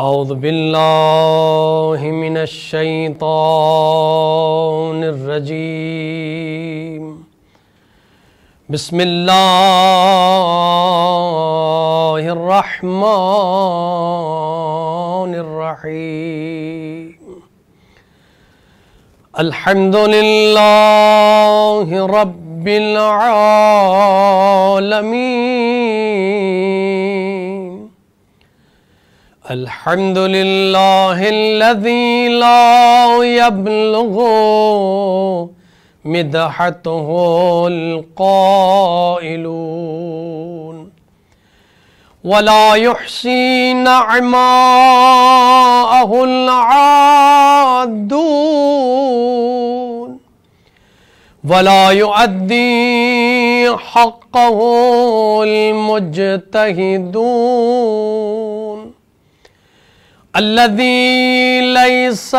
اعوذ باللہ من الشیطان الرجیم بسم اللہ الرحمن الرحیم الحمد للہ رب العالمین الحمد للہ الذی لا یبلغ مدحته القائلون ولا يحصي نعماءه العادون ولا يؤدي حقه المجتهدون الذي ليس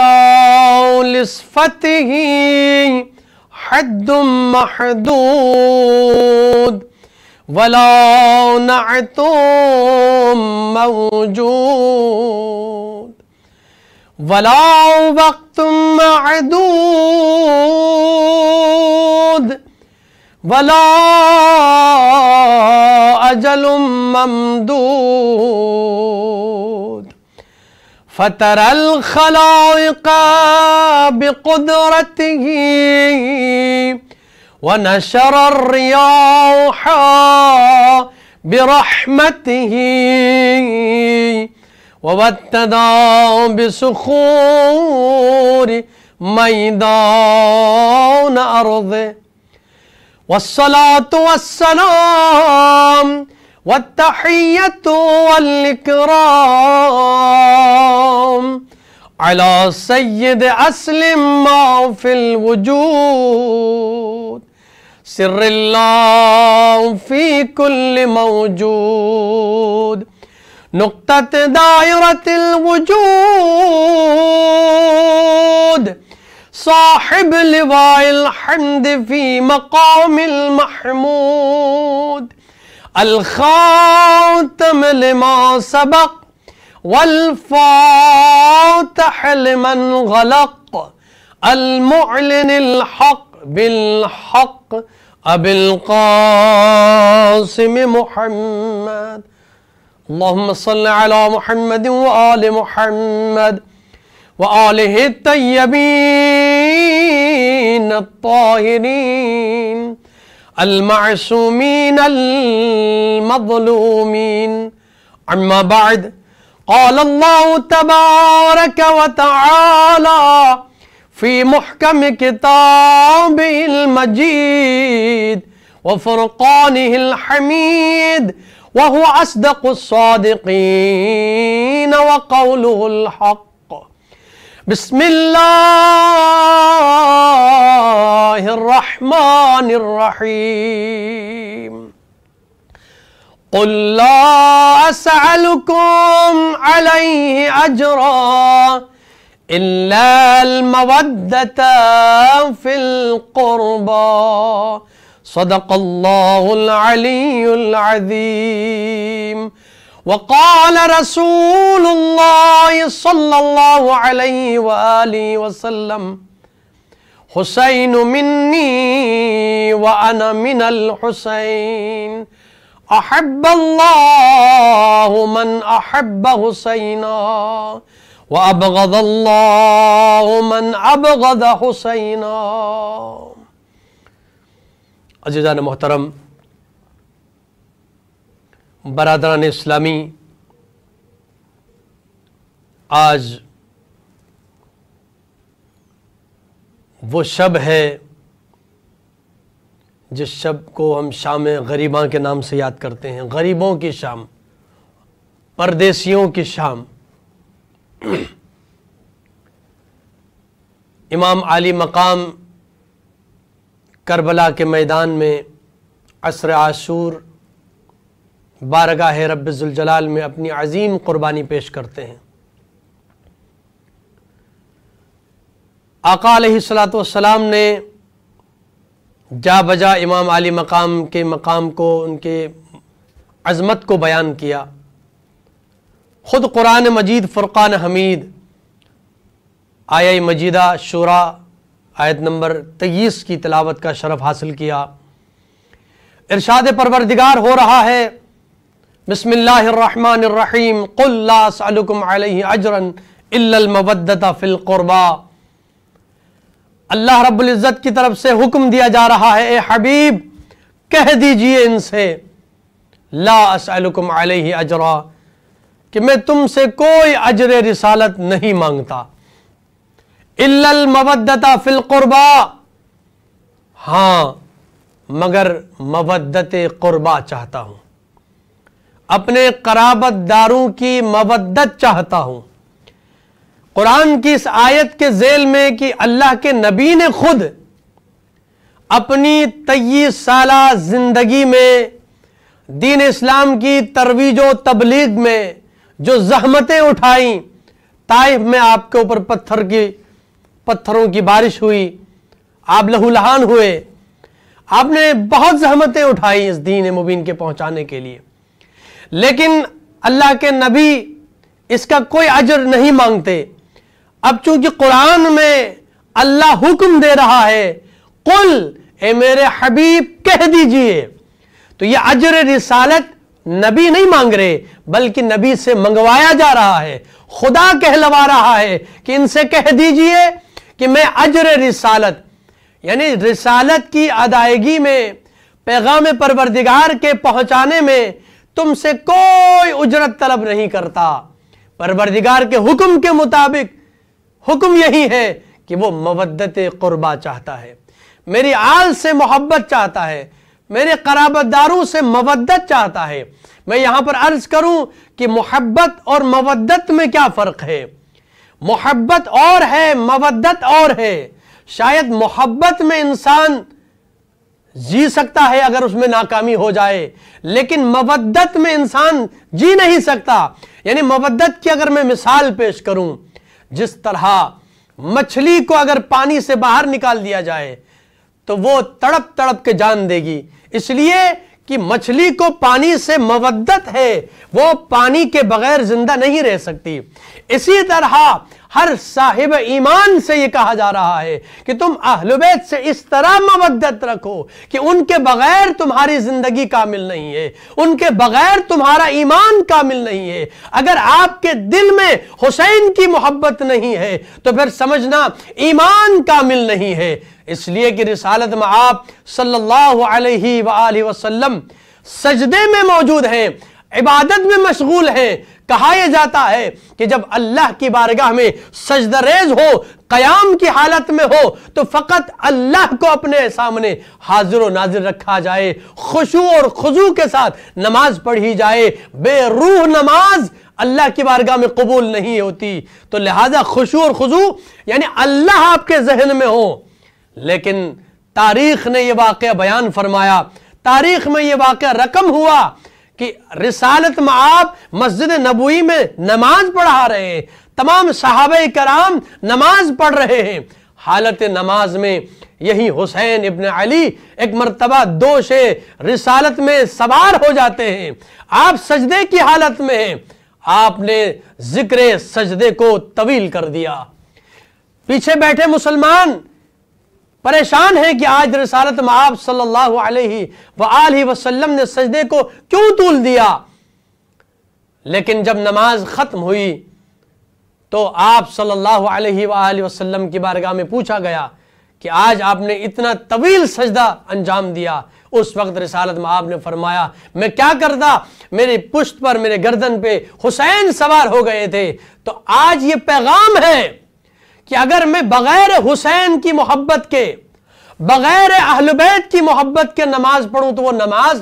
لصفته حد محدود ولا نعت موجود ولا وقت معدود ولا أجل ممدود فترى الخلائق بقدرته ونشر الرياح برحمته وابتدى بصخور ميدان أرضه والصلاة والسلام والتحية والإكرام على سيد أصل ما في الوجود سر الله في كل موجود نقطة دائرة الوجود صاحب لواء الحمد في مقام المحمود الخاتم لما سبق والفاتح لمن غلق المعلن الحق بالحق أبي القاسم محمد اللهم صل على محمد وآل محمد وآله الطيبين الطاهرين المعصومين المظلومين أما بعد قال الله تبارك وتعالى في محكم كتابه المجيد وفرقانه الحميد وهو أصدق الصادقين وقوله الحق بسم الله الرحمن الرحيم قل لا أسألكم عليه أجرا إلا المودة في القربى صدق الله العلي العظيم وقال رسول الله صلى الله عليه وآله وسلم حسين مني وأنا من الحسين أحب الله من أحب حسينا وأبغض الله من أبغض حسينا عزیزان محترم، برادران اسلامی، آج وہ شب ہے جس شب کو ہم شام غریباں کے نام سے یاد کرتے ہیں، غریبوں کی شام، پردیسیوں کی شام۔ امام عالی مقام کربلا کے میدان میں عصر عاشور بارگاہ رب ذوالجلال میں اپنی عظیم قربانی پیش کرتے ہیں۔ آقا علیہ السلام نے جا بجا امام عالی مقام کے مقام کو، ان کے عظمت کو بیان کیا، خود قرآن مجید فرقان حمید آیہ مجیدہ شورا آیت نمبر 23 کی تلاوت کا شرف حاصل کیا۔ ارشاد پروردگار ہو رہا ہے بسم اللہ الرحمن الرحیم قل لا اسألکم علیہ اجرا الا المودۃ فی القربى۔ اللہ رب العزت کی طرف سے حکم دیا جا رہا ہے، اے حبیب کہہ دیجئے ان سے لا اسألکم علیہ اجرا، کہ میں تم سے کوئی اجر رسالت نہیں مانگتا، الا المودۃ فی القربى، ہاں مگر مودت قربا چاہتا ہوں، اپنے قرابت داروں کی مودت چاہتا ہوں۔ قرآن کی اس آیت کے ذیل میں کہ اللہ کے نبی نے خود اپنی 23 سالہ زندگی میں دین اسلام کی ترویج و تبلیغ میں جو زحمتیں اٹھائیں، طائف میں آپ کے اوپر پتھروں کی بارش ہوئی، آپ لہو لہان ہوئے، آپ نے بہت زحمتیں اٹھائی اس دین مبین کے پہنچانے کے لیے، لیکن اللہ کے نبی اس کا کوئی اجر نہیں مانگتے۔ اب چونکہ قرآن میں اللہ حکم دے رہا ہے قل، اے میرے حبیب کہہ دیجئے، تو یہ اجر رسالت نبی نہیں مانگ رہے بلکہ نبی سے منگوایا جا رہا ہے، خدا کہلوا رہا ہے کہ ان سے کہہ دیجئے کہ میں اجر رسالت یعنی رسالت کی ادائیگی میں، پیغام پروردگار کے پہنچانے میں تم سے کوئی اجرت طلب نہیں کرتا۔ پروردگار کے حکم کے مطابق حکم یہی ہے کہ وہ مودت قربا چاہتا ہے، میری آل سے محبت چاہتا ہے، میرے قرابت داروں سے مودت چاہتا ہے۔ میں یہاں پر عرض کروں کہ محبت اور مودت میں کیا فرق ہے؟ محبت اور ہے، مودت اور ہے۔ شاید محبت میں انسان جی سکتا ہے اگر اس میں ناکامی ہو جائے، لیکن مودت میں انسان جی نہیں سکتا۔ یعنی مودت کی اگر میں مثال پیش کروں، جس طرح مچھلی کو اگر پانی سے باہر نکال دیا جائے تو وہ تڑپ تڑپ کے جان دے گی، اس لیے کہ مچھلی کو پانی سے مودت ہے، وہ پانی کے بغیر زندہ نہیں رہ سکتی۔ اسی طرح ہر صاحب ایمان سے یہ کہا جا رہا ہے کہ تم اہل بیت سے اس طرح مودت رکھو کہ ان کے بغیر تمہاری زندگی کامل نہیں ہے، ان کے بغیر تمہارا ایمان کامل نہیں ہے۔ اگر آپ کے دل میں حسین کی محبت نہیں ہے تو پھر سمجھنا ایمان کامل نہیں ہے۔ اس لیے کہ رسالت میں آپ صلی اللہ علیہ وآلہ وسلم سجدے میں موجود ہیں، عبادت میں مشغول ہیں۔ کہا یہ جاتا ہے کہ جب اللہ کی بارگاہ میں سجدہ ریز ہو، قیام کی حالت میں ہو، تو فقط اللہ کو اپنے سامنے حاضر و ناظر رکھا جائے، خشوع اور خضوع کے ساتھ نماز پڑھی جائے۔ بے روح نماز اللہ کی بارگاہ میں قبول نہیں ہوتی، تو لہذا خشوع اور خضوع یعنی اللہ آپ کے ذہن میں ہو۔ لیکن تاریخ نے یہ واقعہ بیان فرمایا، تاریخ میں یہ واقعہ رقم ہوا کہ رسالت میں آپ مسجد نبوی میں نماز پڑھا رہے ہیں، تمام صحابہ کرام نماز پڑھ رہے ہیں، حالت نماز میں یہی حسین ابن علی ایک مرتبہ دوش رسالت میں سوار ہو جاتے ہیں، آپ سجدے کی حالت میں ہیں، آپ نے ذکر سجدے کو طویل کر دیا۔ پیچھے بیٹھے مسلمان پریشان ہیں کہ آج رسالت میں آپ صلی اللہ علیہ وآلہ وسلم نے سجدے کو کیوں طول دیا؟ لیکن جب نماز ختم ہوئی تو آپ صلی اللہ علیہ وآلہ وسلم کی بارگاہ میں پوچھا گیا کہ آج آپ نے اتنا طویل سجدہ انجام دیا۔ اس وقت رسالت میں آپ نے فرمایا میں کیا کرتا، میری پشت پر، میرے گردن پہ حسین سوار ہو گئے تھے۔ تو آج یہ پیغام ہے کہ اگر میں بغیر حسین کی محبت کے، بغیر اہل بیت کی محبت کے نماز پڑھوں تو وہ نماز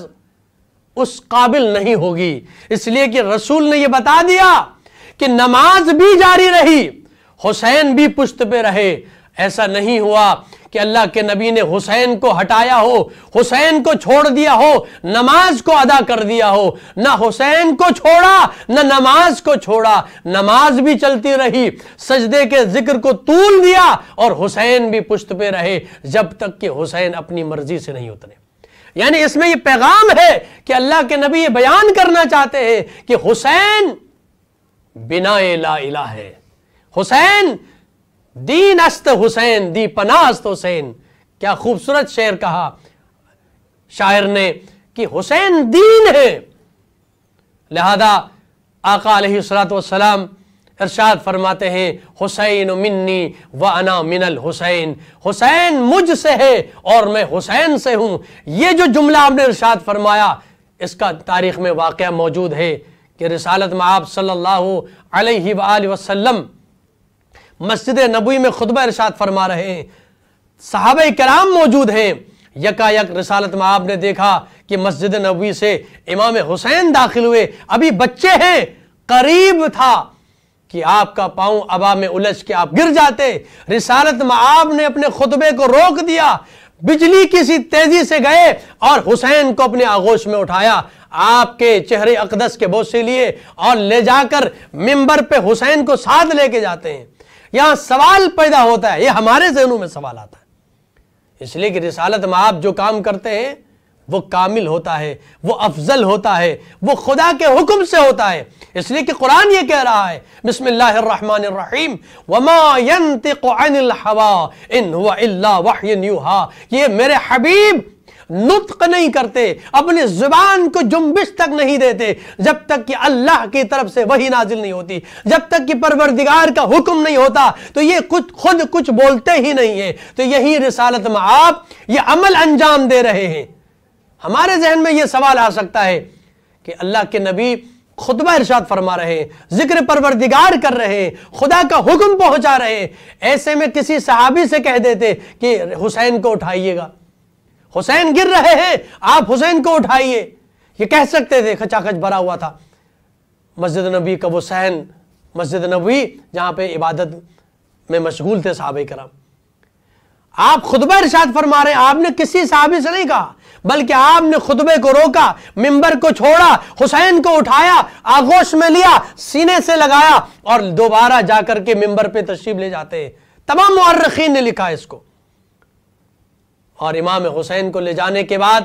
اس قابل نہیں ہوگی۔ اس لیے کہ رسول نے یہ بتا دیا کہ نماز بھی جاری رہی، حسین بھی پشت پہ رہے۔ ایسا نہیں ہوا کہ اللہ کے نبی نے حسین کو ہٹایا ہو، حسین کو چھوڑ دیا ہو، نماز کو ادا کر دیا ہو۔ نہ حسین کو چھوڑا نہ نماز کو چھوڑا، نماز بھی چلتی رہی، سجدے کے ذکر کو طول دیا اور حسین بھی پشت پہ رہے جب تک کہ حسین اپنی مرضی سے نہیں اترے۔ یعنی اس میں یہ پیغام ہے کہ اللہ کے نبی یہ بیان کرنا چاہتے ہیں کہ حسین بنائے لا الہ ہے۔ حسین دین است حسین دی پناہ است حسین۔ کیا خوبصورت شعر کہا شاعر نے کہ حسین دین ہے۔ لہذا آقا علیہ الصلوۃ والسلام ارشاد فرماتے ہیں حسین منی وانا من الحسین، حسین مجھ سے ہے اور میں حسین سے ہوں۔ یہ جو جملہ آپ نے ارشاد فرمایا اس کا تاریخ میں واقعہ موجود ہے کہ رسالت مآب صلی اللہ علیہ وآلہ وسلم مسجد نبوی میں خطبہ ارشاد فرما رہے ہیں، صحابہ کرام موجود ہیں، یکا یک رسالت مآب نے دیکھا کہ مسجد نبوی سے امام حسین داخل ہوئے، ابھی بچے ہیں، قریب تھا کہ آپ کا پاؤں ابا میں الجھ کے آپ گر جاتے۔ رسالت مآب نے اپنے خطبے کو روک دیا، بجلی کسی تیزی سے گئے اور حسین کو اپنے آغوش میں اٹھایا، آپ کے چہرے اقدس کے بوسے لیے اور لے جا کر منبر پہ حسین کو ساتھ لے کے جاتے ہیں۔ یہاں سوال پیدا ہوتا ہے، یہ ہمارے ذہنوں میں سوال آتا ہے، اس لیے کہ رسالت مآب جو کام کرتے ہیں وہ کامل ہوتا ہے، وہ افضل ہوتا ہے، وہ خدا کے حکم سے ہوتا ہے، اس لیے کہ قرآن یہ کہہ رہا ہے بسم اللہ الرحمن الرحیم وَمَا يَنْتِقُ عَنِ الْحَوَىٰ إِنْ هُوَ إِلَّا وَحْيٌ يُوحَىٰ۔ یہ میرے حبیب نطق نہیں کرتے، اپنی زبان کو جنبش تک نہیں دیتے جب تک کہ اللہ کی طرف سے وحی نازل نہیں ہوتی، جب تک کہ پروردگار کا حکم نہیں ہوتا تو یہ خود کچھ بولتے ہی نہیں ہیں۔ تو یہی رسالت مآب یہ عمل انجام دے رہے ہیں۔ ہمارے ذہن میں یہ سوال آ سکتا ہے کہ اللہ کے نبی خطبہ ارشاد فرما رہے ہیں، ذکر پروردگار کر رہے ہیں، خدا کا حکم پہنچا رہے ہیں، ایسے میں کسی صحابی سے کہہ دیتے کہ حسین کو اٹھائیے گا، حسین گر رہے ہیں آپ حسین کو اٹھائیے، یہ کہہ سکتے تھے، کھچا کھچ بھرا ہوا تھا مسجد نبی کا وہ صحن، مسجد نبوی جہاں پہ عبادت میں مشغول تھے صحابہ کرام۔ آپ خطبہ ارشاد فرما رہے ہیں، آپ نے کسی صحابی سے نہیں کہا بلکہ آپ نے خطبے کو روکا، منبر کو چھوڑا، حسین کو اٹھایا، آغوش میں لیا، سینے سے لگایا اور دوبارہ جا کر کے منبر پہ تشریف لے جاتے ہیں۔ تمام مورخین نے لکھا اس کو۔ اور امام حسین کو لے جانے کے بعد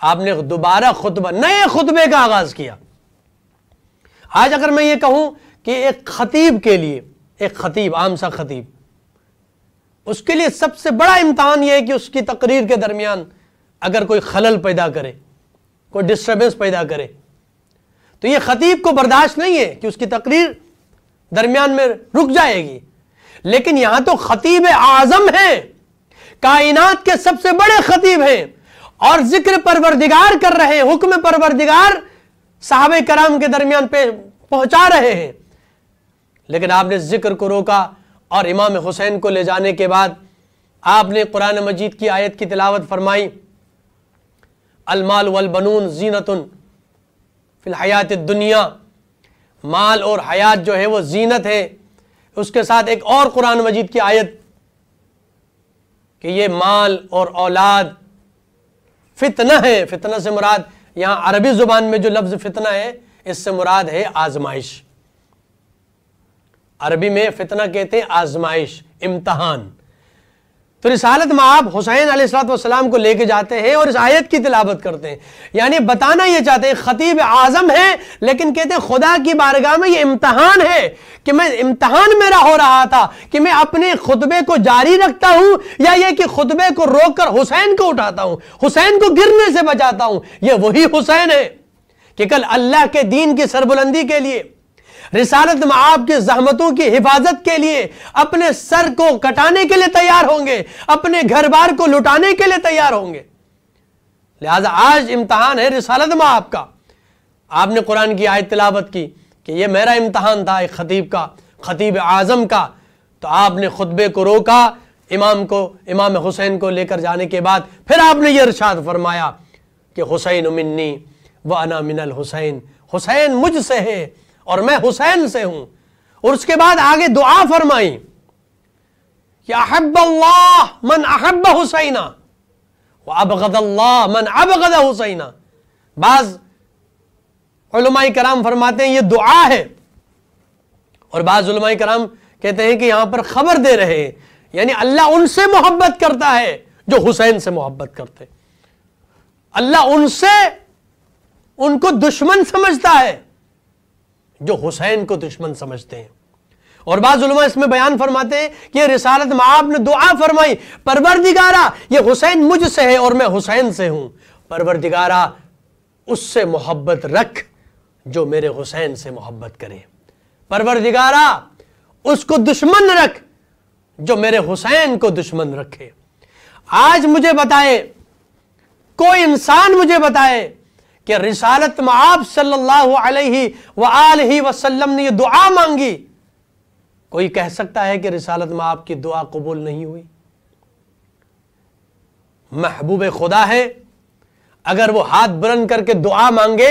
آپ نے دوبارہ خطبہ، نئے خطبے کا آغاز کیا۔ آج اگر میں یہ کہوں کہ ایک خطیب کے لیے، ایک خطیب، عام سا خطیب، اس کے لیے سب سے بڑا امتحان یہ ہے کہ اس کی تقریر کے درمیان اگر کوئی خلل پیدا کرے، کوئی ڈسٹربنس پیدا کرے، تو یہ خطیب کو برداشت نہیں ہے کہ اس کی تقریر درمیان میں رک جائے گی۔ لیکن یہاں تو خطیب اعظم ہے، کائنات کے سب سے بڑے خطیب ہیں اور ذکر پروردگار کر رہے ہیں، حکم پروردگار صحابہ کرام کے درمیان پہ پہنچا رہے ہیں، لیکن آپ نے ذکر کو روکا اور امام حسین کو لے جانے کے بعد آپ نے قرآن مجید کی آیت کی تلاوت فرمائی، المال والبنون زینت فی الحیات الدنیا، مال اور حیات جو ہے وہ زینت ہے۔ اس کے ساتھ ایک اور قرآن مجید کی آیت کہ یہ مال اور اولاد فتنہ ہے، فتنہ سے مراد یہاں عربی زبان میں جو لفظ فتنہ ہے اس سے مراد ہے آزمائش۔ عربی میں فتنہ کہتے ہیں آزمائش، امتحان۔ تو رسالت مآب حسین علیہ السلام کو لے کے جاتے ہیں اور اس آیت کی تلاوت کرتے ہیں، یعنی بتانا یہ چاہتے ہیں خطیب اعظم ہے لیکن کہتے ہیں خدا کی بارگاہ میں یہ امتحان ہے کہ میں امتحان میرا ہو رہا تھا کہ میں اپنے خطبے کو جاری رکھتا ہوں یا یہ کہ خطبے کو روک کر حسین کو اٹھاتا ہوں، حسین کو گرنے سے بچاتا ہوں۔ یہ وہی حسین ہے کہ کل اللہ کے دین کی سربلندی کے لیے، رسالت مآب کی زحمتوں کی حفاظت کے لیے اپنے سر کو کٹانے کے لیے تیار ہوں گے، اپنے گھر بار کو لٹانے کے لیے تیار ہوں گے۔ لہذا آج امتحان ہے رسالت مآب کا۔ آپ نے قرآن کی آیت تلاوت کی کہ یہ میرا امتحان تھا ایک خطیب کا، خطیب اعظم کا، تو آپ نے خطبے کو روکا، امام حسین کو لے کر جانے کے بعد پھر آپ نے یہ ارشاد فرمایا کہ حسین منی وانا من الحسین، حسین مجھ سے ہے اور میں حسین سے ہوں۔ اور اس کے بعد آگے دعا فرمائی کہ احب اللہ من احب حسینا وابغض اللہ من ابغض حسینا۔ بعض علماء کرام فرماتے ہیں یہ دعا ہے، اور بعض علماء کرام کہتے ہیں کہ یہاں پر خبر دے رہے ہیں، یعنی اللہ ان سے محبت کرتا ہے جو حسین سے محبت کرتے، اللہ ان کو دشمن سمجھتا ہے جو حسین کو دشمن سمجھتے ہیں. اور بعض علماء اس میں بیان فرماتے ہیں کہ یہ رسالت مآب نے دعا فرمائی، پروردگارا یہ حسین مجھ سے ہے اور میں حسین سے ہوں، پروردگارا اس سے محبت رکھ جو میرے حسین سے محبت کرے، پروردگارا اس کو دشمن رکھ جو میرے حسین کو دشمن رکھے. آج مجھے بتائے، کوئی انسان مجھے بتائے کہ رسالت مآب صلی اللہ علیہ وآلہ وسلم نے یہ دعا مانگی، کوئی کہہ سکتا ہے کہ رسالت مآب کی دعا قبول نہیں ہوئی؟ محبوب خدا ہے، اگر وہ ہاتھ بلند کر کے دعا مانگے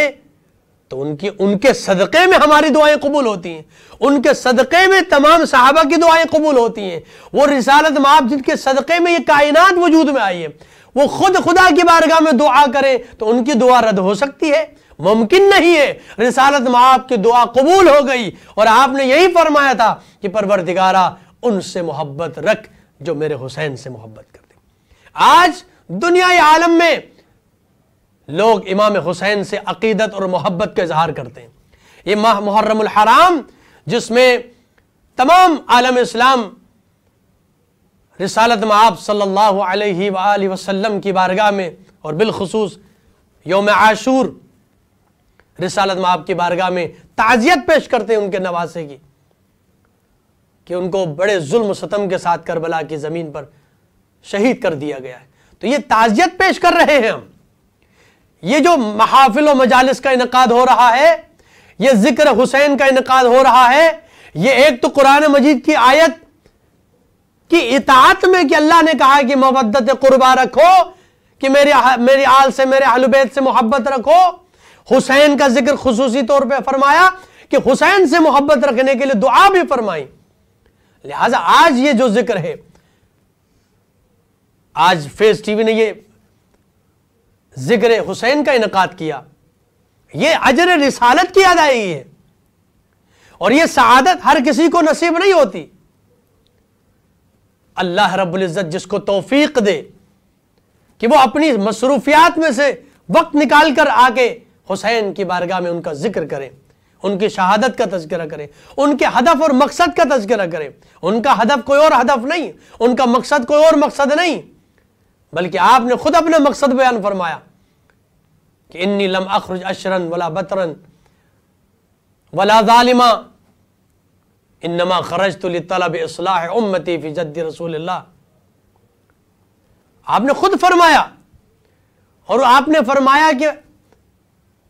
تو ان کے صدقے میں ہماری دعائیں قبول ہوتی ہیں، ان کے صدقے میں تمام صحابہ کی دعائیں قبول ہوتی ہیں. وہ رسالت مآب جن کے صدقے میں یہ کائنات وجود میں آئی ہے، وہ خود خدا کی بارگاہ میں دعا کرے تو ان کی دعا رد ہو سکتی ہے؟ ممکن نہیں ہے. رسالت مآب کی دعا قبول ہو گئی اور آپ نے یہی فرمایا تھا کہ پروردگارا ان سے محبت رکھ جو میرے حسین سے محبت کرتے. آج دنیا عالم میں لوگ امام حسین سے عقیدت اور محبت کا اظہار کرتے ہیں. یہ ماہ محرم الحرام جس میں تمام عالم اسلام رسالت مآب صلی اللہ علیہ وآلہ وسلم کی بارگاہ میں اور بالخصوص یوم عاشور رسالت مآب کی بارگاہ میں تعزیت پیش کرتے ہیں ان کے نواسے کی کہ ان کو بڑے ظلم و ستم کے ساتھ کربلا کی زمین پر شہید کر دیا گیا ہے. تو یہ تعزیت پیش کر رہے ہیں ہم. یہ جو محافل و مجالس کا انعقاد ہو رہا ہے، یہ ذکر حسین کا انعقاد ہو رہا ہے، یہ ایک تو قرآن مجید کی آیت کی اطاعت میں کہ اللہ نے کہا کہ مودت قربا رکھو، کہ میری آل سے، میرے اہل بیت سے محبت رکھو. حسین کا ذکر خصوصی طور پہ فرمایا کہ حسین سے محبت رکھنے کے لیے دعا بھی فرمائی. لہٰذا آج یہ جو ذکر ہے، آج فیض ٹی وی نے یہ ذکر حسین کا انعقاد کیا، یہ اجر رسالت کی ادائیگی ہے اور یہ سعادت ہر کسی کو نصیب نہیں ہوتی. اللہ رب العزت جس کو توفیق دے کہ وہ اپنی مصروفیات میں سے وقت نکال کر آ کے حسین کی بارگاہ میں ان کا ذکر کریں، ان کی شہادت کا تذکرہ کریں، ان کے ہدف اور مقصد کا تذکرہ کریں. ان کا ہدف کوئی اور ہدف نہیں، ان کا مقصد کوئی اور مقصد نہیں، بلکہ آپ نے خود اپنا مقصد بیان فرمایا کہ انی لم اخرج اشرن ولا بطرن ولا ظالما انما خرجت لطلب اصلاح امتی فی جد رسول اللہ. آپ نے خود فرمایا، اور آپ نے فرمایا کہ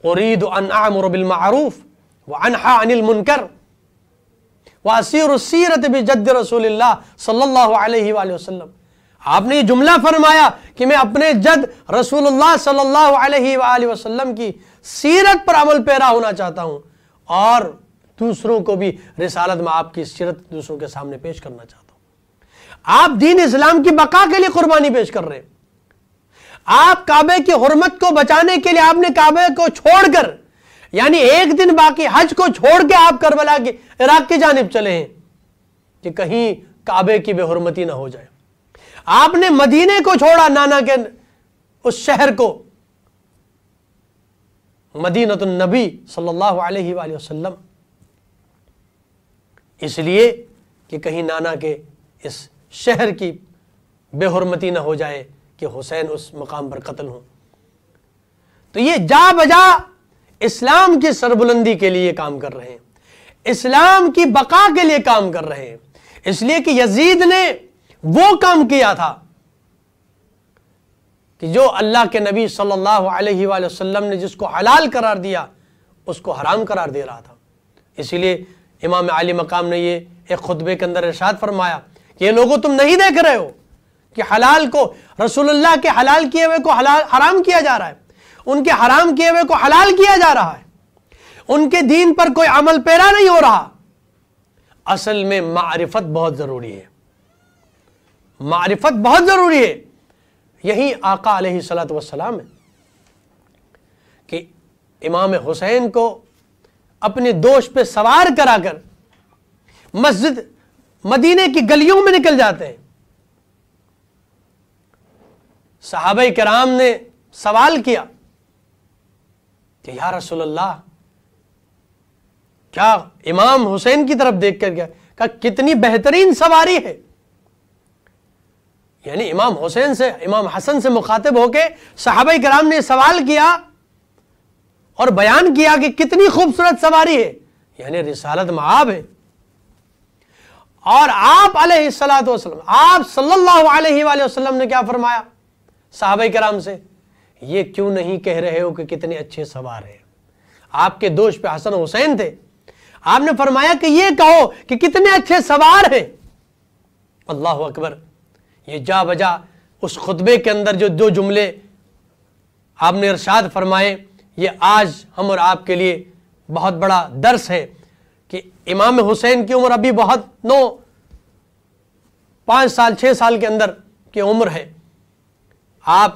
اريد ان اعمر بالمعروف وانہى عن المنکر واسیر السیرۃ بجد رسول اللہ صلی اللہ علیہ وآلہ وسلم. آپ نے یہ جملہ فرمایا کہ میں اپنے جد رسول اللہ صلی اللہ علیہ وآلہ وسلم کی سیرت پر عمل پیرا ہونا چاہتا ہوں اور دوسروں کو بھی رسالت میں آپ کی سیرت دوسروں کے سامنے پیش کرنا چاہتا ہوں. آپ دین اسلام کی بقا کے لیے قربانی پیش کر رہے ہیں. آپ کعبے کی حرمت کو بچانے کے لیے آپ نے کعبے کو چھوڑ کر، یعنی ایک دن باقی حج کو چھوڑ کے آپ کربلا کے عراق کی جانب چلے ہیں کہ کہیں کعبے کی بے حرمتی نہ ہو جائے. آپ نے مدینے کو چھوڑا، نانا کے اس شہر کو، مدینۃ النبی صلی اللہ علیہ وآلہ وسلم، اس لیے کہ کہیں نانا کے اس شہر کی بے حرمتی نہ ہو جائے کہ حسین اس مقام پر قتل ہوں. تو یہ جا بجا اسلام کی سربلندی کے لیے کام کر رہے ہیں، اسلام کی بقا کے لیے کام کر رہے ہیں. اس لیے کہ یزید نے وہ کام کیا تھا کہ جو اللہ کے نبی صلی اللہ علیہ وآلہ وسلم نے جس کو حلال قرار دیا اس کو حرام قرار دے رہا تھا. اسی لیے امام علی مقام نے یہ ایک خطبے کے اندر ارشاد فرمایا کہ یہ لوگوں تم نہیں دیکھ رہے ہو کہ حلال کو، رسول اللہ کے حلال کیے ہوئے کو حرام کیا جا رہا ہے، ان کے حرام کیے ہوئے کو حلال کیا جا رہا ہے، ان کے دین پر کوئی عمل پیرا نہیں ہو رہا. اصل میں معرفت بہت ضروری ہے، معرفت بہت ضروری ہے. یہی آقا علیہ الصلوۃ والسلام ہے کہ امام حسین کو اپنے دوش پہ سوار کرا کر مسجد مدینے کی گلیوں میں نکل جاتے ہیں. صحابہ کرام نے سوال کیا کہ یا رسول اللہ کیا امام حسین کی طرف دیکھ کر کہا کتنی بہترین سواری ہے. یعنی امام حسین سے، امام حسن سے مخاطب ہو کے صحابہ کرام نے سوال کیا اور بیان کیا کہ کتنی خوبصورت سواری ہے، یعنی رسالت مآب ہے. اور آپ علیہ الصلوۃ والسلام، آپ صلی اللہ علیہ وآلہ وسلم نے کیا فرمایا صحابہ کرام سے؟ یہ کیوں نہیں کہہ رہے ہو کہ کتنے اچھے سوار ہیں؟ آپ کے دوش پہ حسن و حسین تھے، آپ نے فرمایا کہ یہ کہو کہ کتنے اچھے سوار ہیں. اللہ اکبر. یہ جا بجا اس خطبے کے اندر جو دو جملے آپ نے ارشاد فرمائے، یہ آج ہم اور آپ کے لیے بہت بڑا درس ہے کہ امام حسین کی عمر ابھی بہت 5 سال 6 سال کے اندر کی عمر ہے. آپ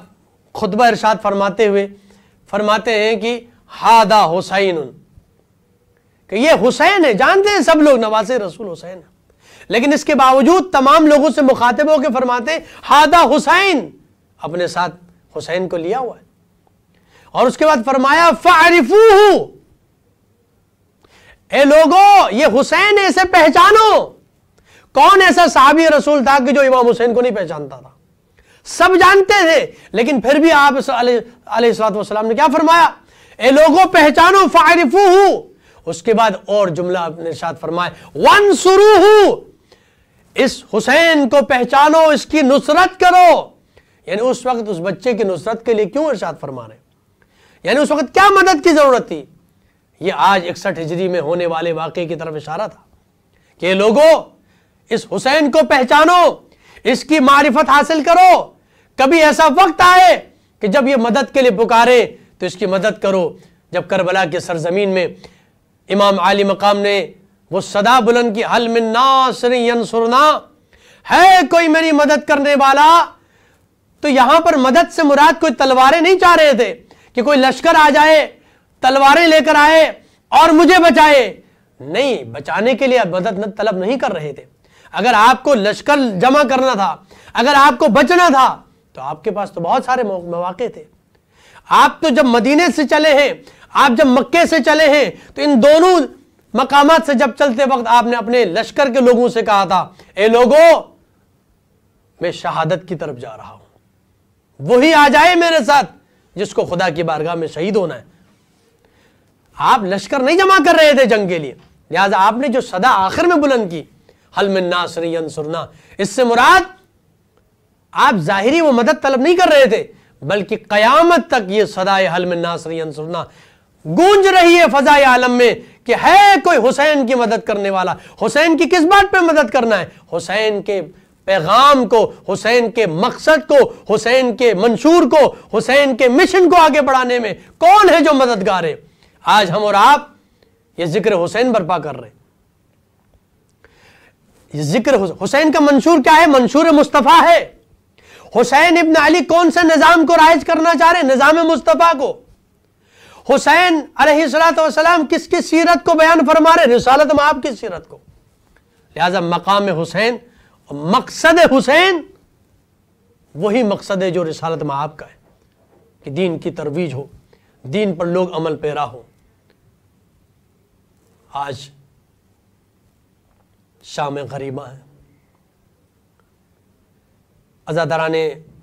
خطبہ ارشاد فرماتے ہوئے فرماتے ہیں کہ ہادہ حسین، کہ یہ حسین ہے. جانتے ہیں سب لوگ نواز رسول حسین ہے، لیکن اس کے باوجود تمام لوگوں سے مخاطب ہو کے فرماتے ہیں ہادہ حسین، اپنے ساتھ حسین کو لیا ہوا ہے. اور اس کے بعد فرمایا فَعْرِفُوهُ، اے لوگوں یہ حسین ہے، اسے پہچانو. کون ایسا صحابی رسول تھا کہ جو امام حسین کو نہیں پہچانتا تھا؟ سب جانتے تھے، لیکن پھر بھی آپ علیہ الصلوۃ والسلام نے کیا فرمایا؟ اے لوگوں پہچانو، فَعْرِفُوهُ. اس کے بعد اور جملہ آپ نے ارشاد فرمایا وَانْصُرُوهُ، اس حسین کو پہچانو، اس کی نصرت کرو. یعنی اس وقت اس بچے کی نصرت کے لیے کیوں ارشاد فرما رہے ہیں؟ یعنی اس وقت کیا مدد کی ضرورت تھی؟ یہ آج 61 ہجری میں ہونے والے واقعے کی طرف اشارہ تھا کہ لوگوں اس حسین کو پہچانو، اس کی معرفت حاصل کرو. کبھی ایسا وقت آئے کہ جب یہ مدد کے لیے پکارے تو اس کی مدد کرو. جب کربلا کی سرزمین میں امام عالی مقام نے وہ صدا بلند کی حل من ناصر ینصرنا، ہے کوئی میری مدد کرنے والا؟ تو یہاں پر مدد سے مراد کوئی تلواریں نہیں چاہ رہے تھے کہ کوئی لشکر آ جائے تلواریں لے کر آئے اور مجھے بچائے. نہیں، بچانے کے لیے مدد طلب نہیں کر رہے تھے. اگر آپ کو لشکر جمع کرنا تھا، اگر آپ کو بچنا تھا، تو آپ کے پاس تو بہت سارے مواقع تھے. آپ تو جب مدینے سے چلے ہیں، آپ جب مکے سے چلے ہیں، تو ان دونوں مقامات سے جب چلتے وقت آپ نے اپنے لشکر کے لوگوں سے کہا تھا اے لوگوں میں شہادت کی طرف جا رہا ہوں، وہی آ جائے میرے ساتھ جس کو خدا کی بارگاہ میں شہید ہونا ہے. آپ لشکر نہیں جمع کر رہے تھے جنگ کے لیے، لہذا آپ نے جو صدا آخر میں بلند کی حل من ناصر ینصرنا، اس سے مراد آپ ظاہری وہ مدد طلب نہیں کر رہے تھے، بلکہ قیامت تک یہ صدائے حل من ناصر ینصرنا گونج رہی ہے فضائے عالم میں کہ ہے کوئی حسین کی مدد کرنے والا. حسین کی کس بات پہ مدد کرنا ہے؟ حسین کے پیغام کو، حسین کے مقصد کو، حسین کے منشور کو، حسین کے مشن کو آگے بڑھانے میں کون ہے جو مددگار ہے؟ آج ہم اور آپ یہ ذکر حسین برپا کر رہے ہیں. یہ ذکر حسین کا منشور کیا ہے؟ منشور مصطفیٰ ہے. حسین ابن علی کون سے نظام کو رائج کرنا چاہ رہے ہیں؟ نظام مصطفیٰ کو. حسین علیہ الصلوۃ والسلام کس کی سیرت کو بیان فرما رہے؟ رسالت مآب کی سیرت کو. لہذا مقام حسین، مقصد حسین وہی مقصد ہے جو رسالت مآب کا ہے، کہ دین کی ترویج ہو، دین پر لوگ عمل پیرا ہو. آج شام غریبہ ہے، عزاداران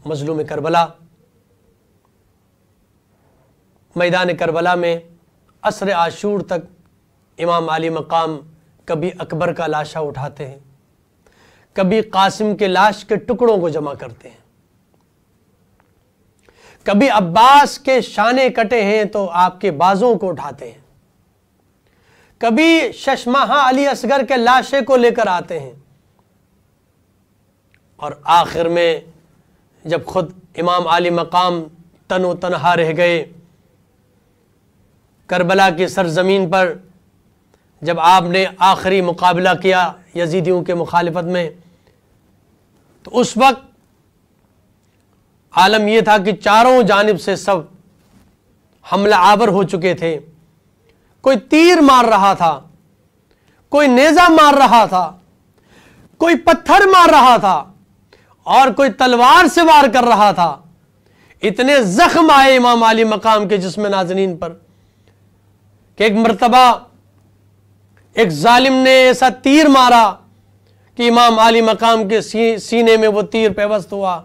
مظلوم کربلا میدان کربلا میں عصر عاشور تک امام علی مقام کبھی اکبر کا لاشا اٹھاتے ہیں، کبھی قاسم کے لاش کے ٹکڑوں کو جمع کرتے ہیں، کبھی عباس کے شانے کٹے ہیں تو آپ کے بازوں کو اٹھاتے ہیں، کبھی ششماہا علی اصغر کے لاشے کو لے کر آتے ہیں، اور آخر میں جب خود امام علی مقام تن و تنہا رہ گئے کربلا کی سرزمین پر، جب آپ نے آخری مقابلہ کیا یزیدیوں کے مخالفت میں، تو اس وقت عالم یہ تھا کہ چاروں جانب سے سب حملہ آور ہو چکے تھے. کوئی تیر مار رہا تھا، کوئی نیزہ مار رہا تھا، کوئی پتھر مار رہا تھا، اور کوئی تلوار سے وار کر رہا تھا. اتنے زخم آئے امام علی مقام کے جسم نازنین پر کہ ایک مرتبہ ایک ظالم نے ایسا تیر مارا کہ امام عالی مقام کے سینے میں وہ تیر پیوست ہوا.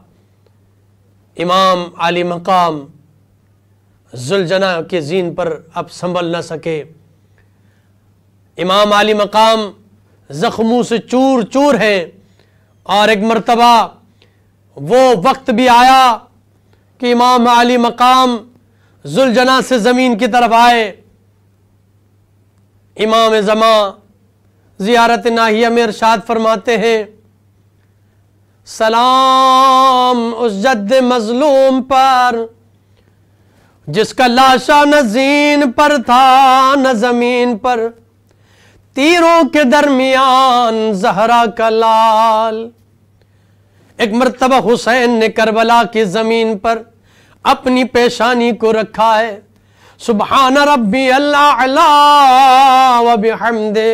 امام عالی مقام ذوالجناح کے زین پر اب سنبھل نہ سکے. امام عالی مقام زخموں سے چور چور ہیں. اور ایک مرتبہ وہ وقت بھی آیا کہ امام عالی مقام ذوالجناح سے زمین کی طرف آئے. امام زمان زیارت ناہیہ میں ارشاد فرماتے ہیں سلام اس جد مظلوم پر جس کا لاشا نہ زین پر تھا نہ زمین پر، تیروں کے درمیان زہرا کا لال. ایک مرتبہ حسین نے کربلا کی زمین پر اپنی پیشانی کو رکھا ہے. سبحان ربی الاعلی و بحمدہ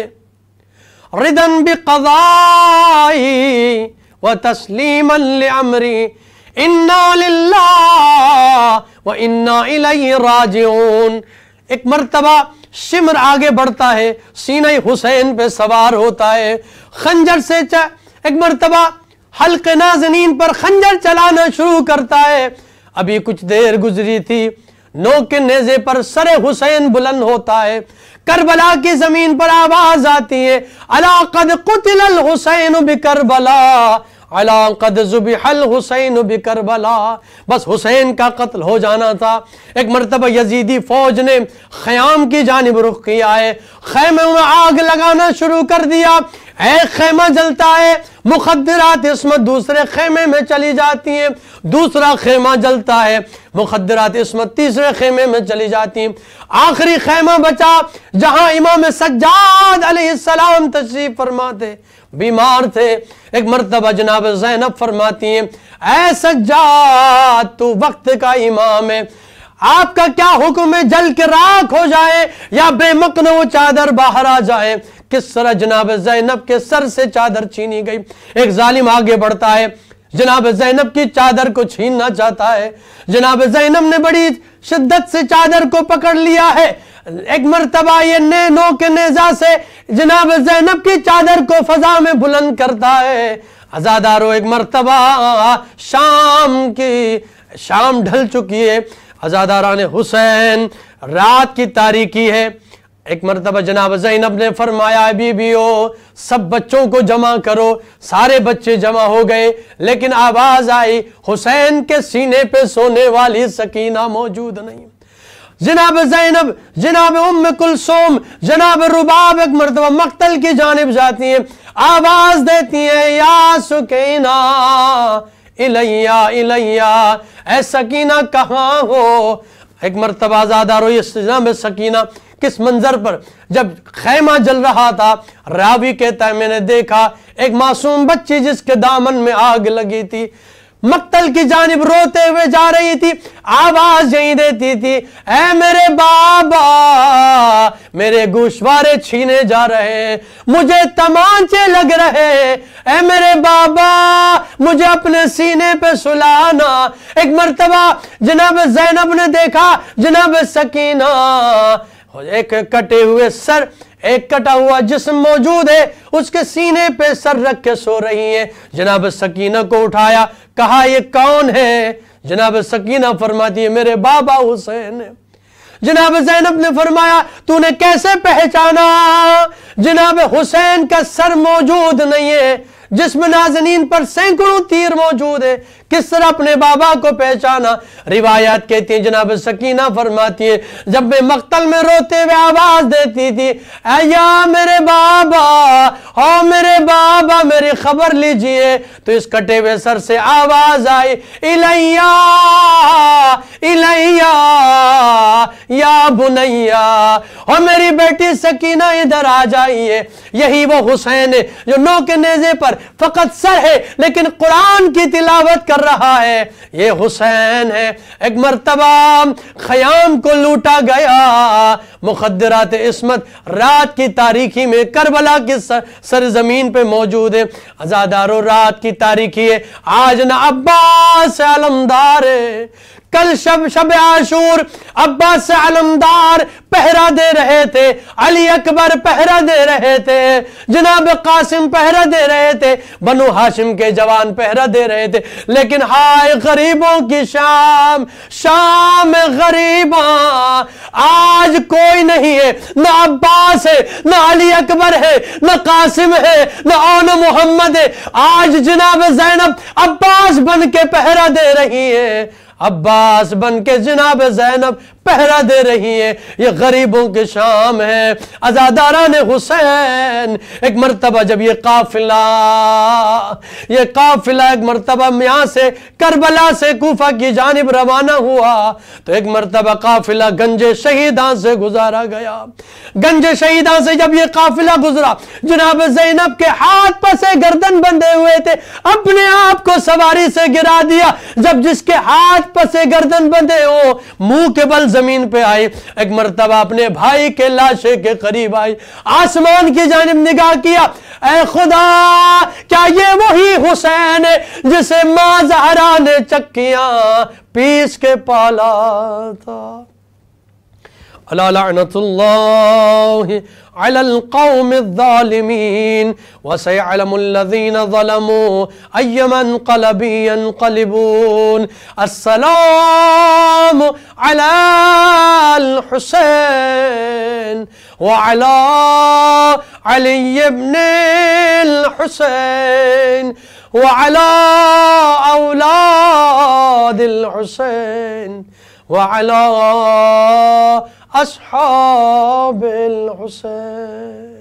رضا بقضائی و تسلیما لامری انا للہ و انا الیہ راجعون. ایک مرتبہ شمر آگے بڑھتا ہے، سینہ حسین پہ سوار ہوتا ہے، خنجر سے ایک مرتبہ حلق نازنین پر خنجر چلانا شروع کرتا ہے. ابھی کچھ دیر گزری تھی، نوک کے نیزے پر سر حسین بلند ہوتا ہے. کربلا کی زمین پر آواز آتی ہے الا قد قتل الحسین بکربلا الا قد ذبح الحسین بکربلا. بس حسین کا قتل ہو جانا تھا. ایک مرتبہ یزیدی فوج نے خیام کی جانب رخ کیا ہے، خیمے میں آگ لگانا شروع کر دیا. ایک خیمہ جلتا ہے، مخدرات عصمت دوسرے خیمے میں چلی جاتی ہیں، دوسرا خیمہ جلتا ہے، مخدرات عصمت تیسرے خیمے میں چلی جاتی ہیں. آخری خیمہ بچا جہاں امام سجاد علیہ السلام تشریف فرما تھے، بیمار تھے. ایک مرتبہ جناب زینب فرماتی ہیں اے سجاد تو وقت کا امام ہے، آپ کا کیا حکم ہے، جل کے راکھ ہو جائے یا بے مکن وہ چادر باہر آ جائے. کس طرح جناب زینب کے سر سے چادر چھینی گئی. ایک ظالم آگے بڑھتا ہے، جناب زینب کی چادر کو چھیننا چاہتا ہے. جناب زینب نے بڑی شدت سے چادر کو پکڑ لیا ہے. ایک مرتبہ یہ نو کے نیزہ سے جناب زینب کی چادر کو فضا میں بلند کرتا ہے. عزادارو ایک مرتبہ شام ڈھل چکی ہے، عزاداران حسین، رات کی تاریکی ہے. ایک مرتبہ جناب زینب نے فرمایا بیبیو سب بچوں کو جمع کرو. سارے بچے جمع ہو گئے، لیکن آواز آئی حسین کے سینے پہ سونے والی سکینہ موجود نہیں. جناب زینب، جناب ام کلثوم، جناب رباب ایک مرتبہ مقتل کی جانب جاتی ہیں، آواز دیتی ہیں یا سکینہ الیہ الیہ، اے سکینہ کہاں ہو. ایک مرتبہ آزادارو اس جناب سکینہ کس منظر پر، جب خیمہ جل رہا تھا، راوی کہتا ہے میں نے دیکھا ایک معصوم بچی جس کے دامن میں آگ لگی تھی، مقتل کی جانب روتے ہوئے جا رہی تھی، آواز یہی دیتی تھی اے میرے بابا میرے گوشوارے چھینے جا رہے ہیں، مجھے تمانچے لگ رہے ہیں، اے میرے بابا مجھے اپنے سینے پہ سلانا. ایک مرتبہ جناب زینب نے دیکھا جناب سکینہ ایک کٹے ہوئے سر، ایک کٹا ہوا جسم موجود ہے، اس کے سینے پہ سر رکھ کے سو رہی ہیں. جناب سکینہ کو اٹھایا، کہا یہ کون ہے؟ جناب سکینہ فرماتی ہے میرے بابا حسین ہے. جناب زینب نے فرمایا تو نے کیسے پہچانا؟ جناب حسین کا سر موجود نہیں ہے، جسم نازنین پر سینکڑوں تیر موجود ہے، کس طرح اپنے بابا کو پہچانا؟ روایات کہتی ہیں جناب سکینہ فرماتی ہے جب میں مقتل میں روتے ہوئے آواز دیتی تھی اے یا میرے بابا، او میرے بابا میری خبر لیجئے، تو اس کٹے ہوئے سر سے آواز آئی الیہ الیہ یا بنیہ، اور میری بیٹی سکینہ ادھر آ جائیے. یہی وہ حسین ہے جو نو کے نیزے پر فقط سر ہے لیکن قرآن کی تلاوت کر رہا ہے. یہ حسین ہے. ایک مرتبہ خیام کو لوٹا گیا، مخدرات عصمت رات کی تاریکی میں کربلا کی سرزمین پہ موجود ہے. عزادارو رات کی تاریکی ہے، آج نہ عباس علمدار ہے، کل شب عاشور عباس علمدار پہرا دے رہے تھے، علی اکبر پہرا دے رہے تھے، جناب قاسم پہرا دے رہے تھے، بنو ہاشم کے جوان پہرا دے رہے تھے، لیکن ہائے غریبوں کی شام، شام غریباں، آج کوئی نہیں ہے، نہ عباس ہے، نہ علی اکبر ہے، نہ قاسم ہے، نہ آل محمد ہے، آج جناب زینب عباس بن کے پہرا دے رہی ہے، عباس بن کے جناب زینب پہرا دے رہی ہے۔ یہ غریبوں کی شام ہے۔ عزاداران حسین، ایک مرتبہ جب یہ قافلہ ایک مرتبہ یہاں سے کربلا سے کوفہ کی جانب روانہ ہوا تو ایک مرتبہ قافلہ گنج شہیداں سے گزارا گیا۔ گنج شہیداں سے جب یہ قافلہ گزرا، جناب زینب کے ہاتھ پسے گردن بندھے ہوئے تھے، اپنے آپ کو سواری سے گرا دیا۔ جب جس کے ہاتھ پسے گردن بندھے ہو، منہ کے بل زمین پہ آئی، ایک مرتبہ اپنے بھائی کے لاشے کے قریب آئی، آسمان کی جانب نگاہ کیا، اے خدا، کیا یہ وہی حسین ہے جسے ماں زہرا نے چکیاں پیس کے پالا تھا؟ الا لعنت اللہ علی القوم الظالمین وسيعلم الذين ظلموا أي منقلب ينقلبون۔ السلام على الحسين وعلى علي بن الحسين وعلى أولاد الحسين وعلى أصحاب الحسين۔